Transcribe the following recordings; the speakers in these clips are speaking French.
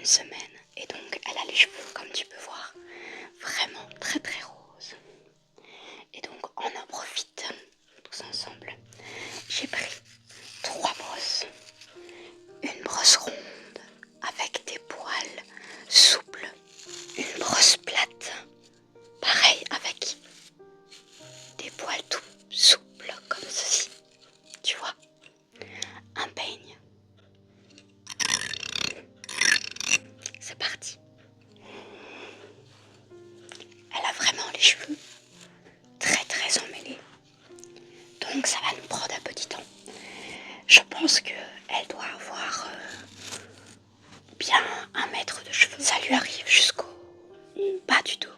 semaine et donc elle a les cheveux, comme tu peux voir, vraiment très très roses. Et donc on en profite tous ensemble. J'ai pris 3 brosses. Une brosse ronde avec des poils souples. Une brosse plate, pareil avec des poils tout souples comme ceci. Tu vois, un peigne. C'est parti. Elle a vraiment les cheveux très très emmêlés. Donc ça va nous prendre un petit temps. Je pense qu'elle doit avoir bien 1 mètre de cheveux. Ça lui arrive jusqu'au bas du dos.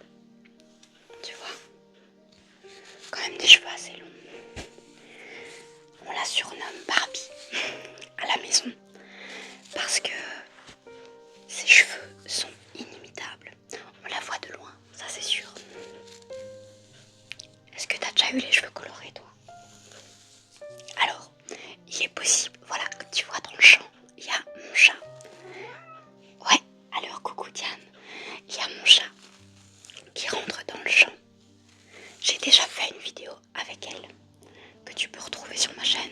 Tu vois, quand même des cheveux assez longs. On la surnomme Barbie à la maison parce que ses cheveux sont inimitables. On la voit de loin, ça c'est sûr. Est-ce que tu as déjà eu les cheveux colorés toi? Alors, il est possible, voilà, que tu vois dans le champ, il y a mon chat. Ouais, alors coucou Diane, il y a mon chat qui rentre dans le champ. J'ai déjà fait une vidéo avec elle que tu peux retrouver sur ma chaîne.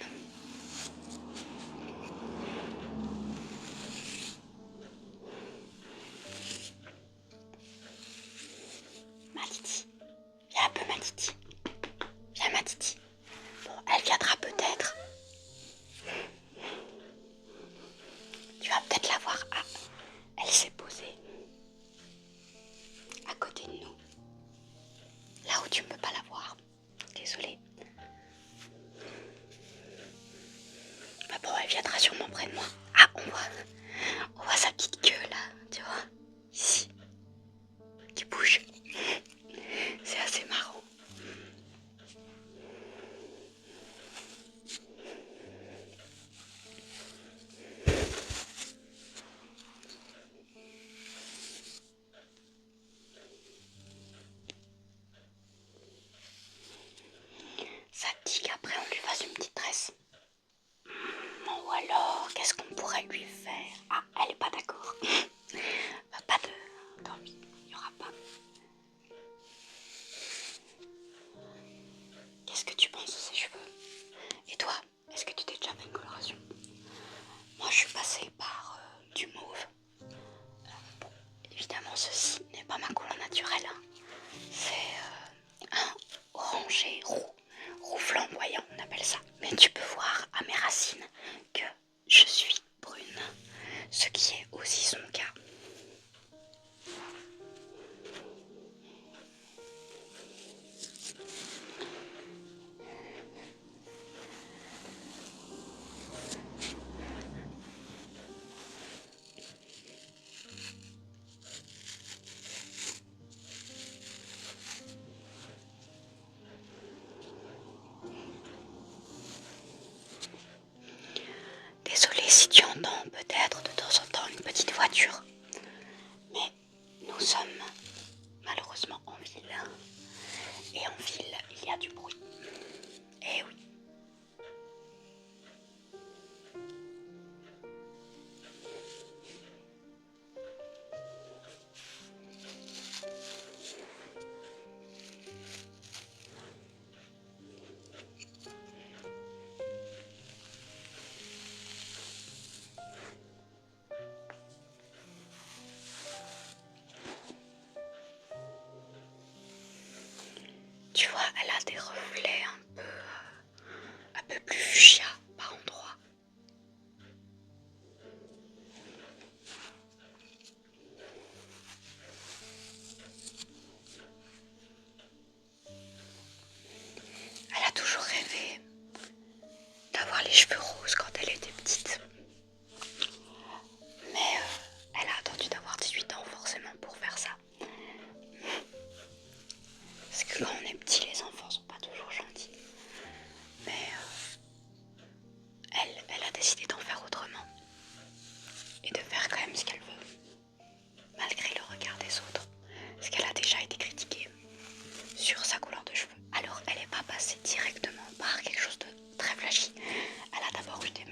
Ma Titi, viens un peu ma Titi. Viens ma Titi. Bon, elle viendra peut-être. Tu vas peut-être la voir. Ah, elle s'est posée à côté de nous. Là où tu ne peux pas la voir. Désolée. Mais bon, elle viendra sûrement près de moi. Ah, on voit sa petite queue là, tu vois, ici, qui bouge. C'est assez marrant. Ça te dit qu'après on lui fasse une petite tresse. Ou alors, qu'est-ce qu'on pourrait lui faire? Ah, elle est pas d'accord. Pas de... Tant pis, il n'y aura pas. Qu'est-ce que tu penses de ses cheveux? Et toi, est-ce que tu t'es déjà fait une coloration? Moi, je suis passée par du mauve. Bon, évidemment, ceci n'est pas ma couleur naturelle. Hein. C'est un orangé roux flamboyant, on appelle ça. Mais tu peux voir à mes racines que je suis brune, ce qui est aussi son cas. Désolée si tu entends peut-être de temps en temps une petite voiture, mais nous sommes malheureusement en ville, et en ville il y a du bruit. Eh oui. Tu vois, elle a des reflets un peu plus fuchsia par endroits. Elle a toujours rêvé d'avoir les cheveux roses quand elle était petite. Mais elle a attendu d'avoir 18 ans forcément pour faire ça. Parce que quand on est petit, les enfants sont pas toujours gentils. Mais elle a décidé d'en faire autrement. Et de faire quand même ce qu'elle veut. Malgré le regard des autres. Parce qu'elle a déjà été critiquée sur sa couleur de cheveux. Alors elle n'est pas passée directement par quelque chose de très flashy. Elle a d'abord eu des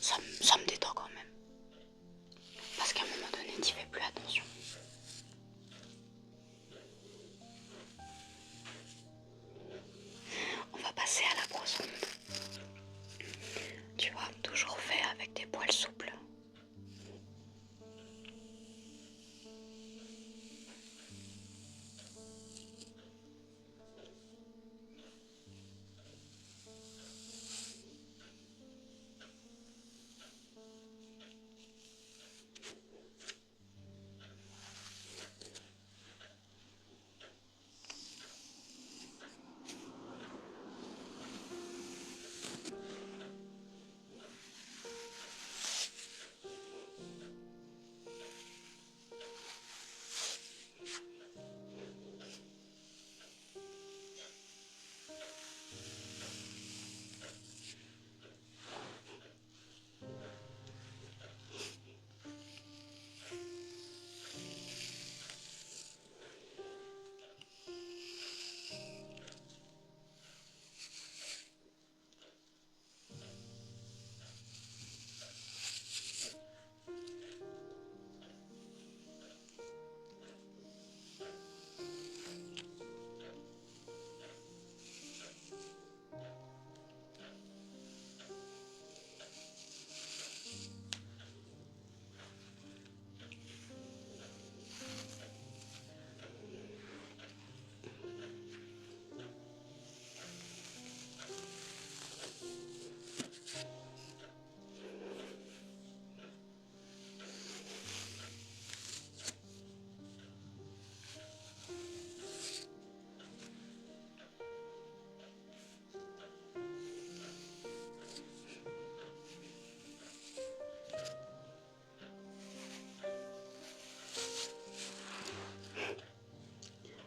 ça me détend quand même. Parce qu'à un moment donné, tu fais plus attention. On va passer à la brosse onde. Tu vois, toujours fait avec des poils souples.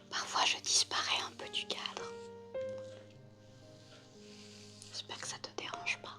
Parfois je disparais un peu du cadre. J'espère que ça te dérange pas.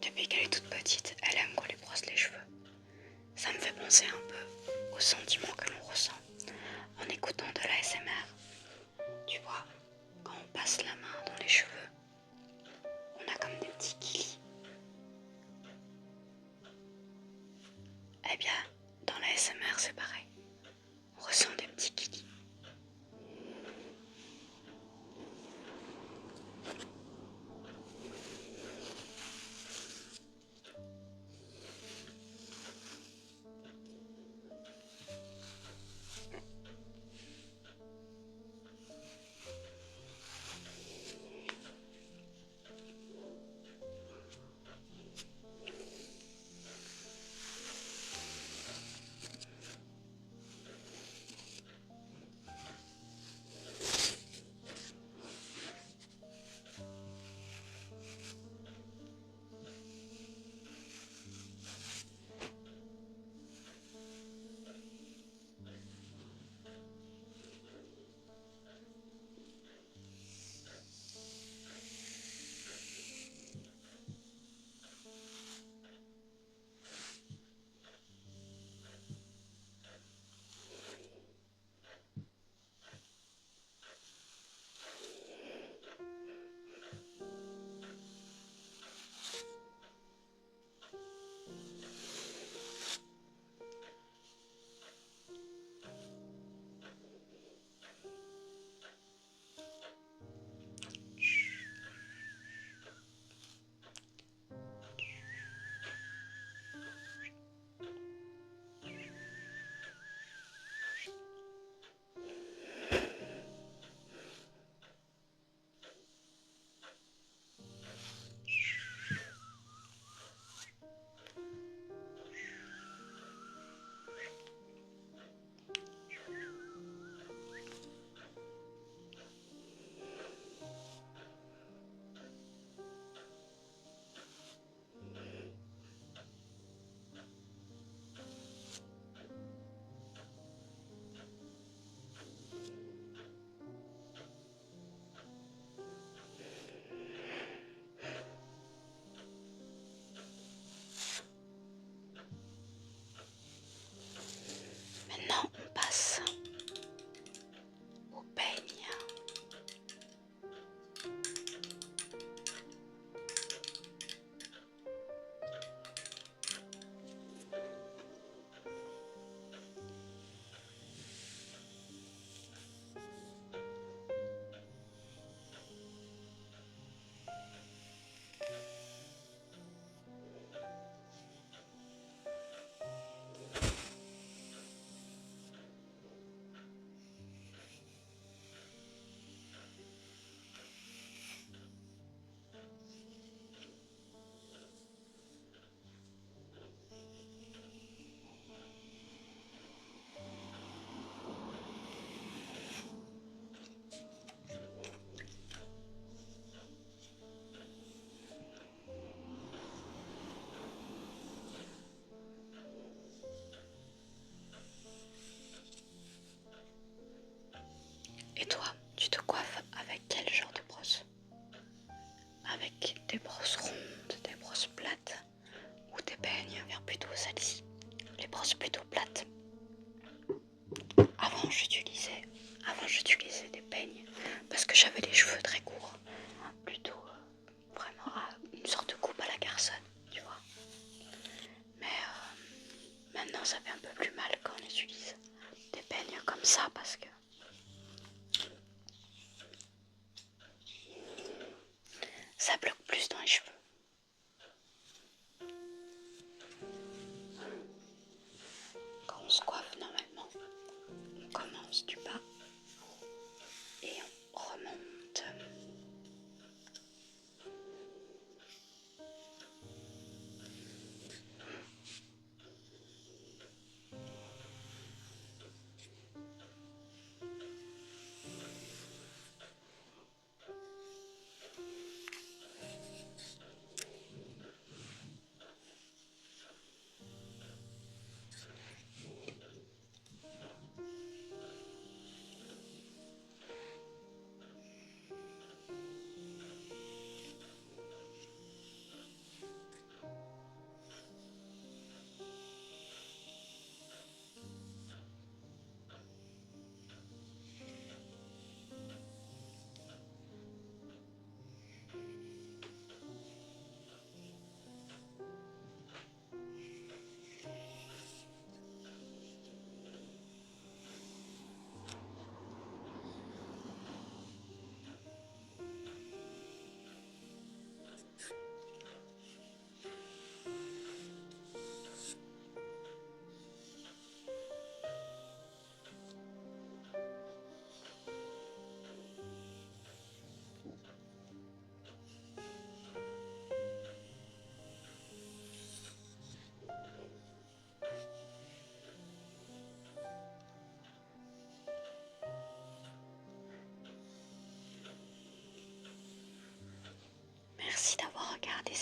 Depuis qu'elle est toute petite, elle aime qu'on lui brosse les cheveux. Ça me fait penser un peu aux sentiments que l'on ressent en écoutant de l'ASMR. Tu vois, quand on passe la main dans les cheveux, on a comme des petits kilis. Eh bien, dans l'ASMR c'est pareil, on ressent des petits kilis. Maintenant, on passe au peigne. Et toi, tu te coiffes avec quel genre de brosse? Avec des brosses rondes, des brosses plates ou des peignes vers plutôt celles-ci? Les brosses plutôt plates. Avant j'utilisais des peignes parce que j'avais les cheveux très courts, plutôt vraiment une sorte de coupe à la garçonne, tu vois. Mais maintenant ça fait un peu plus mal quand on utilise des peignes comme ça parce que ça bloque plus dans les cheveux. Quand on se coiffe normalement, on commence du bas et on remonte.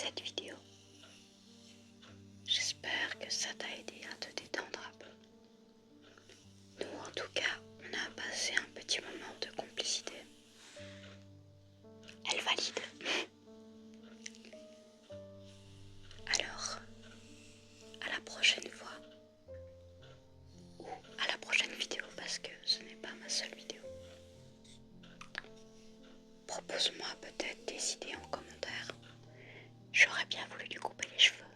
cette vidéo. J'espère que ça t'a aidé à te détendre un peu. Nous, en tout cas, on a passé un petit moment de complicité. Elle valide. Alors, à la prochaine fois. Ou à la prochaine vidéo, parce que ce n'est pas ma seule vidéo. Propose-moi peut-être des idées en commentaire. J'aurais bien voulu lui couper les cheveux.